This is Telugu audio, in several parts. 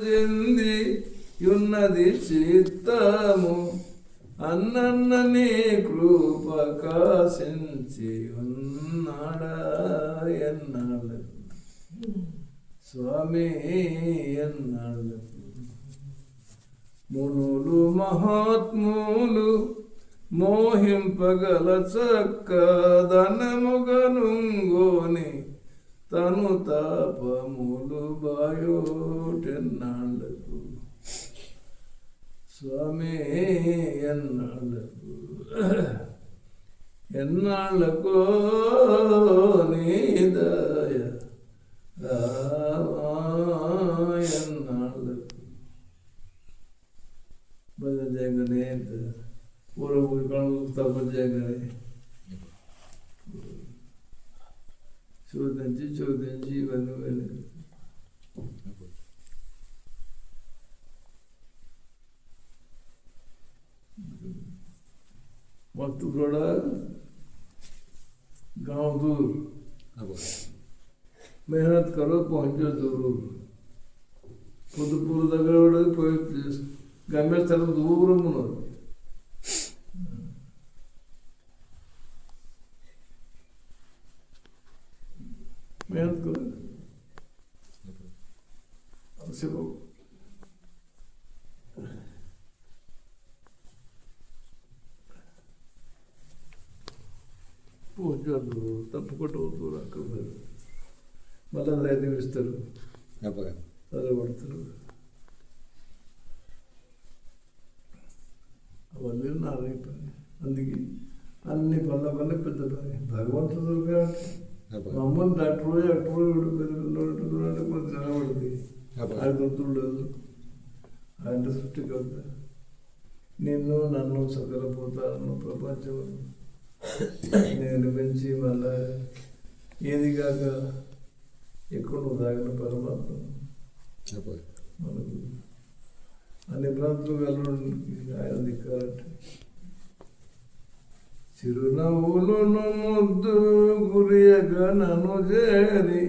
చెంది ఉన్నది చిత్తము అన్నన్న నీ కృప కాశించి ఉన్నాడా ఎన్నాళ్ళకు స్వామి ఎన్నాళ్ళకు మునులు మహాత్ములు మోహింపగల చక్క ధనముగనుంగోని తను తాపములు బాయోటెన్నాళ్ళకు స్వామి ఎన్నాళ్ళకు ఎన్నాళ్ళకో నీ దయ రామా ఎన్నాళ్ళకు భజన చేయగానే పూర్వ తపన చేయగానే శోధించి ఇవన్నీ वक्त थोड़ा गांव दूर मेहनत करो पहुंचो जरूर పొద్దుపూరు దగ్గర కూడా పోయి గమ్యస్థలం దూరం ఉన్నది मेहनत करो सिर्फ పోజాలు తప్పుకుంటూ అక్కడ మళ్ళీ ధైర్యం ఇస్తారు చదవబడతారు అవన్నీ నారైపోయింది అందుకే అన్ని పనుల పనులు పెద్ద పని భగవంతుడు కాబట్టి మమ్మల్ని డాక్టర్ అంటే కొంచెం నిలబడింది ఆయన గొంతులు లేదు ఆయన సృష్టికర్త నిన్ను నన్ను సకల పోతాను ప్రపంచం నేను పెంచి మళ్ళా ఏది కాక ఎక్కువ నువ్వు తాగిన పరమాత్మ మనకు అన్ని ప్రాంతాలు కలవడం ఆయన దిక్కాలంటే చిరునవ్వులను ముద్దు గురియగా నన్ను చేరి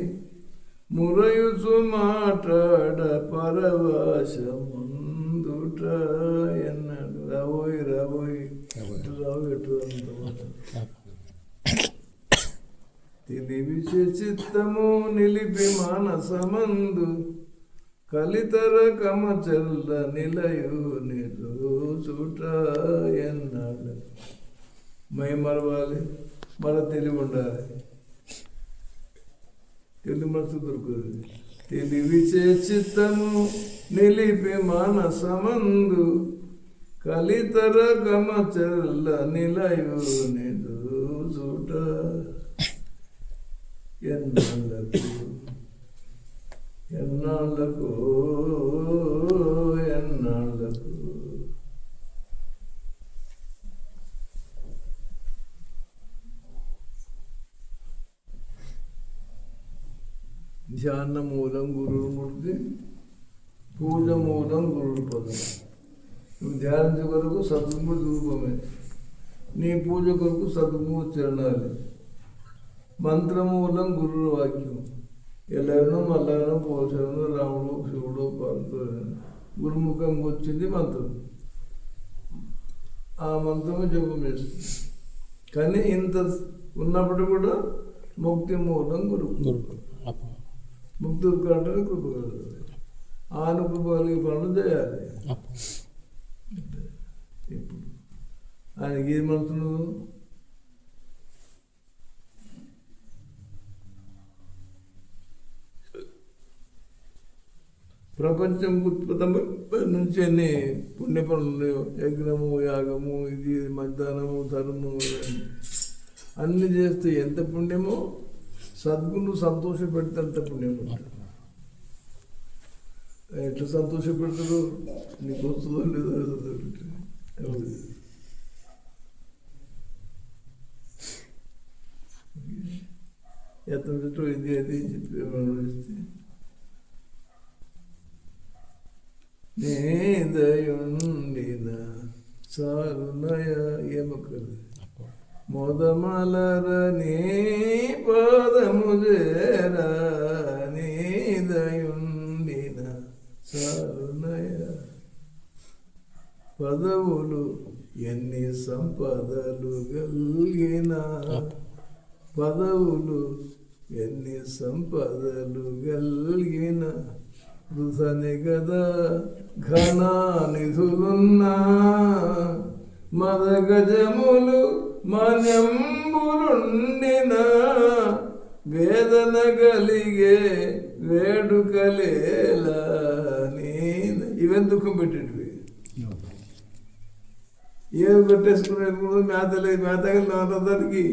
మురయుచు మాట్లాడ పరవశముందుట ఎన్నాడు రాబోయి రాబోయి రావు ఎటు అంత తెలివి చిత్తము నిలిపి మానసమందు కలితర కమచల్ల నిలయు నిలుచుట ఎన్నాడు మై మరవాలి మన తెలివి ఉండాలి తెలివి మనసు దొరుకుతుంది తెలివి చిత్తము నిలిపి మానసమందు కలితర కమచల్ల నిలయు నిలుచుట ఎన్నాళ్ళకు ఎన్నాళ్ళకు ఎన్నాళ్ళకు ధ్యాన మూలం గురుమూర్తి పూజ మూలం గురుడు పదం నువ్వు ధ్యానించే కొరకు సద్గురు రూపమే నీ పూజ కొరకు సద్గురు చరణాలి మంత్రమూలం గురుడు వాక్యం ఎలాగనో మళ్ళానో పోషణను రాముడు శివుడు పార్వతో గురుముఖం వచ్చింది మంత్రం ఆ మంత్రము జపం చేస్తుంది కానీ ఇంత ఉన్నప్పుడు కూడా ముక్తి మూలం గురువు ముక్తి అంటే కృప కలుగుతుంది ఆను కృప కలిగే పనులు చేయాలి ఇప్పుడు ఆయనకి ఏది మంత్రులు ప్రపంచం ఉత్పత్తి నుంచి అన్ని పుణ్య పనులు యజ్ఞము యాగము ఇది మధ్యాహ్నము ధర్మము అన్ని చేస్తే ఎంత పుణ్యమో సద్గురు సంతోషపెడితే అంత పుణ్యం ఉంటుంది ఎట్లా సంతోషపెడతారు నీకు వస్తుందో లేదో ఎత్తు ఇది అది చెప్పి నేదయుండిన సారునయ ఎముకలు మొదమలర నీ పాదము చేర నీదయుండిన చాలునయ. పదవులు ఎన్ని సంపదలు గల్గిన, పదవులు ఎన్ని సంపదలు గల్గిన, వృధని గదా ఘనా నిధులున్నా, మద గజములు మన్యంబులుండిన, వేదన గలిగే వేడుకలేలా. ఇవన్నీ దుఃఖం పెట్టేటివి. ఏం పెట్టేసుకునే మేతలేదు, మేతగలి దానికి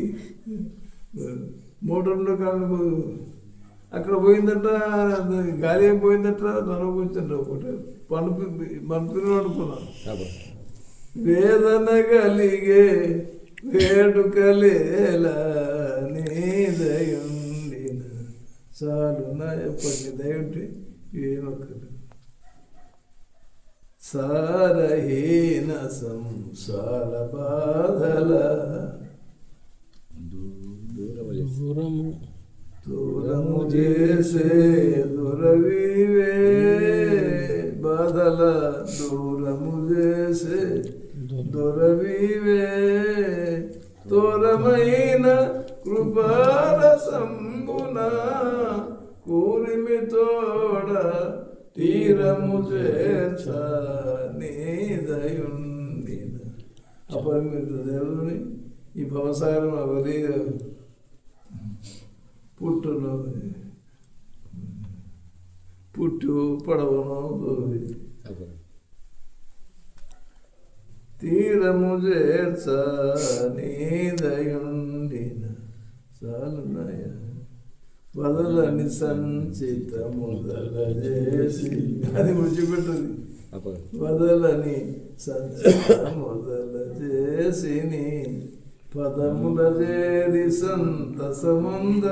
మోటార్లో కానుకో అక్కడ పోయిందట, గాలి ఏం పోయిందట, నన్ను కూర్చుంట ఒకటి మనపిల్లు అనుకున్నా. వేదన కలిగే వేడుకలేలా దయుండిన, చాలు నా ఎప్పటి దయుంటే ఏమక్కర్లేదు. సారహీన సంసార బాధల దూరము చేసే దురవివే, బాధల దూరము చేసే దురవివే, తోరమైన కృపారసంబున కూరిమి తోడ తీరము చేర్చ నీ దయుండిన. అపరిమిత దేవుని ఈ భవసాగరం అవలి పుట్టును పుట్టు పడవను తీరము చేర్చ నీ దయుండిన, చాలున్నాయ. వదలని సంచిత మొదల చేసి, అది విడిచిపెట్టది. వదలని సంచిత మొదల చేసి నీ పదముల చేరి సంతసముంద,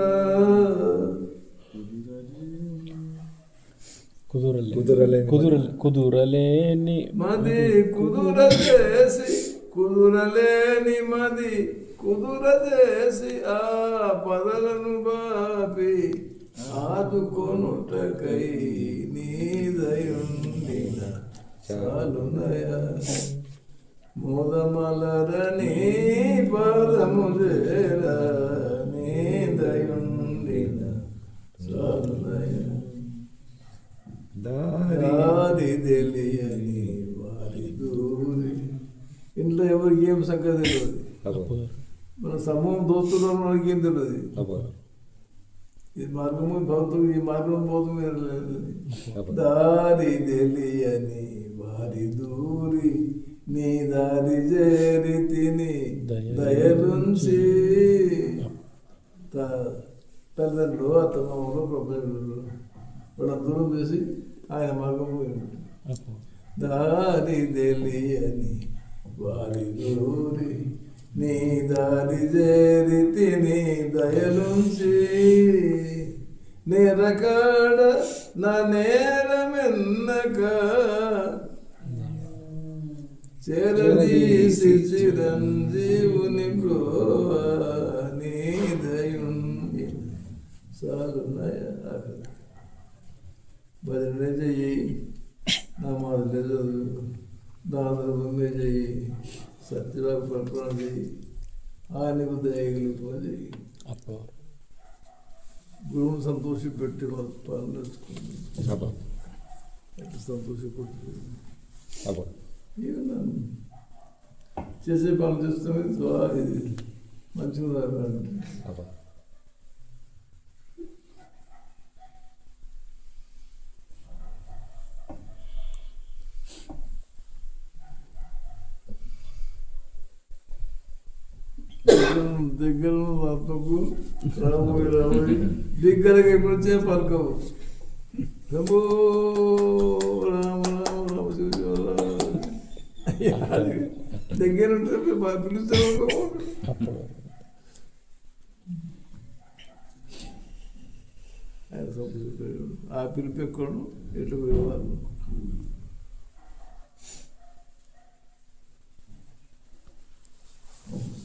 కుదురలేని మది కుదురచేసి, కుదురలేని మది కుదురచేసి, ఆ పదలను బాపి ఆదుకొనుటకై నీ దయుండిన, చాలునయ. మోదమలరని పదము చేర నీ దయుండిన, చాలునయ. దారి తెలియని వారి దూరి, ఇంట్లో ఎవరికి ఏం సంగతి తెలియదు. మన సమూహం దోస్తులు మనకి ఏం తెలియదు. ఈ మార్గము భక్తులు, ఈ మార్గం పోతుంది. దారి తెలియని వారి దూరి, నీ దారి చేరి తిని దయలుంచి, తల్లిదండ్రులు అత్తమామలు ప్రపంచంలో వాళ్ళ దూరం చేసి ఆయన మార్గం పోయింది. దారి తెలియని వారి దూరి, నీ దారి చేరి తిని దయలుంచి, నేరకాడ నా నేరమెన్నక చేరదీసి చిరంజీవుని బ్రోవా నీ దయుండి, చాలున్నాయ. భజనే చెయ్యి, నామాదులే చదువు, దానధర్మమే చెయ్యి, సత్యవాకు ప్రకటన చెయ్యి, ఆయనకు దయగలిగిపోయి చెయ్యి. గురువుని సంతోషపెట్టి పనులు నేర్చుకుంది, సంతోషపెట్టి చేసే పనులు చేస్తే ఇది మంచిగా. దగ్గర ఆత్మకు రాబోయి రాబోయి దగ్గరగా ఎప్పుడు వచ్చే పలకవు. ప్రభు రామ రామ రామ శివ దగ్గర ఉంటే పిలుస్తాను. ఆయన ఆ పిలుపు ఎక్కడు ఎటు పోయేవాళ్ళు.